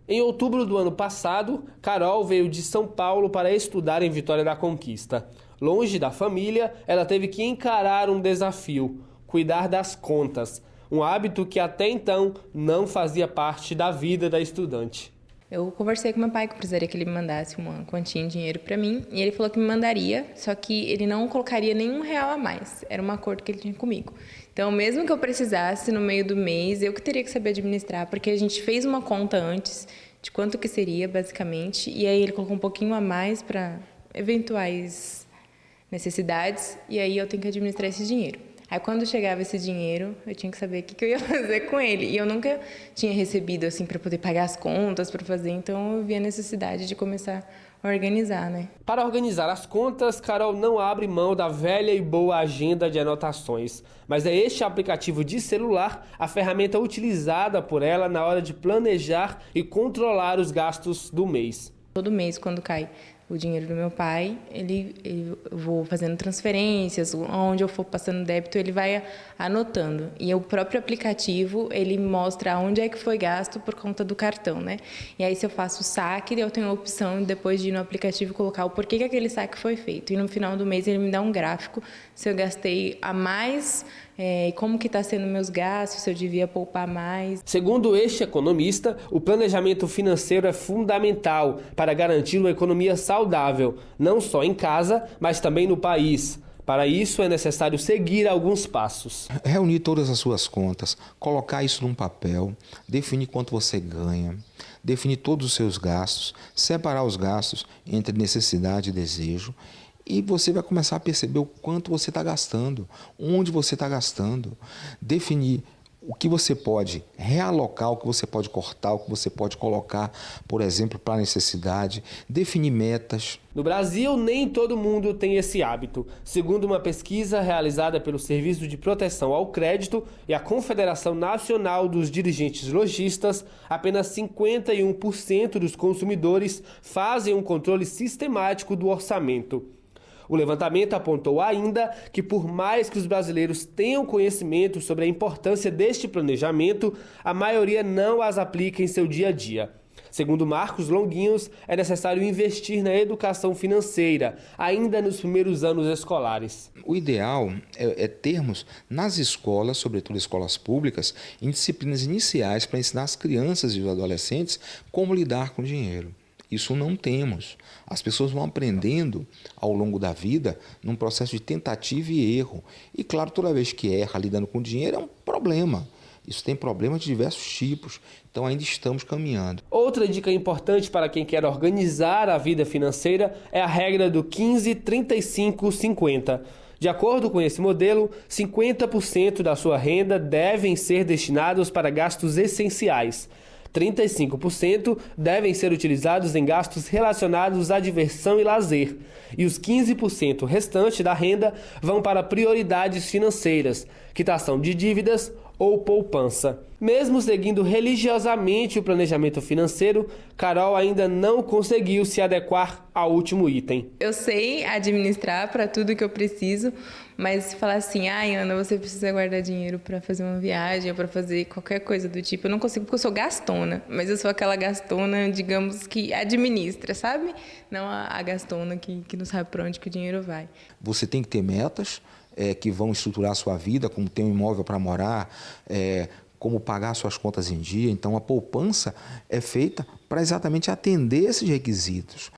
Em outubro do ano passado, Carol veio de São Paulo para estudar em Vitória da Conquista. Longe da família, ela teve que encarar um desafio: cuidar das contas, um hábito que até então não fazia parte da vida da estudante. Eu conversei com meu pai que eu precisaria que ele me mandasse uma quantia em dinheiro para mim, e ele falou que me mandaria, só que ele não colocaria nenhum real a mais. Era um acordo que ele tinha comigo. Então, mesmo que eu precisasse no meio do mês, eu que teria que saber administrar, porque a gente fez uma conta antes de quanto que seria, basicamente, e aí ele colocou um pouquinho a mais para eventuais necessidades, e aí eu tenho que administrar esse dinheiro. Aí quando chegava esse dinheiro, eu tinha que saber o que eu ia fazer com ele. E eu nunca tinha recebido assim para poder pagar as contas, para fazer, então eu vi a necessidade de começar a organizar, né? Para organizar as contas, Carol não abre mão da velha e boa agenda de anotações. Mas é este aplicativo de celular a ferramenta utilizada por ela na hora de planejar e controlar os gastos do mês. Todo mês, quando cai o dinheiro do meu pai, eu vou fazendo transferências, onde eu for passando débito, ele vai anotando. E o próprio aplicativo, ele mostra onde é que foi gasto por conta do cartão, né? E aí, se eu faço o saque, eu tenho a opção, depois de ir no aplicativo, colocar o porquê que aquele saque foi feito. E no final do mês, ele me dá um gráfico se eu gastei a mais, como que está sendo meus gastos, se eu devia poupar mais. Segundo este economista, o planejamento financeiro é fundamental para garantir uma economia saudável, não só em casa, mas também no país. Para isso é necessário seguir alguns passos. Reunir todas as suas contas, colocar isso num papel, definir quanto você ganha, definir todos os seus gastos, separar os gastos entre necessidade e desejo. E você vai começar a perceber o quanto você está gastando, onde você está gastando, definir o que você pode realocar, o que você pode cortar, o que você pode colocar, por exemplo, para necessidade, definir metas. No Brasil, nem todo mundo tem esse hábito. Segundo uma pesquisa realizada pelo Serviço de Proteção ao Crédito e a Confederação Nacional dos Dirigentes Lojistas, apenas 51% dos consumidores fazem um controle sistemático do orçamento. O levantamento apontou ainda que, por mais que os brasileiros tenham conhecimento sobre a importância deste planejamento, a maioria não as aplica em seu dia a dia. Segundo Marcos Longuinhos, é necessário investir na educação financeira, ainda nos primeiros anos escolares. O ideal é termos nas escolas, sobretudo escolas públicas, em disciplinas iniciais para ensinar as crianças e os adolescentes como lidar com o dinheiro. Isso não temos. As pessoas vão aprendendo ao longo da vida num processo de tentativa e erro. E claro, toda vez que erra lidando com dinheiro é um problema. Isso tem problemas de diversos tipos. Então ainda estamos caminhando. Outra dica importante para quem quer organizar a vida financeira é a regra do 15-35-50. De acordo com esse modelo, 50% da sua renda devem ser destinados para gastos essenciais. 35% devem ser utilizados em gastos relacionados à diversão e lazer, e os 15% restantes da renda vão para prioridades financeiras, quitação de dívidas ou poupança. Mesmo seguindo religiosamente o planejamento financeiro, Carol ainda não conseguiu se adequar ao último item. Eu sei administrar para tudo que eu preciso, mas se falar assim, Ana, você precisa guardar dinheiro para fazer uma viagem ou para fazer qualquer coisa do tipo, eu não consigo porque eu sou gastona, mas eu sou aquela gastona, digamos, que administra, sabe? Não a gastona que não sabe para onde que o dinheiro vai. Você tem que ter metas que vão estruturar a sua vida, como ter um imóvel para morar, como pagar suas contas em dia. Então, a poupança é feita para exatamente atender esses requisitos.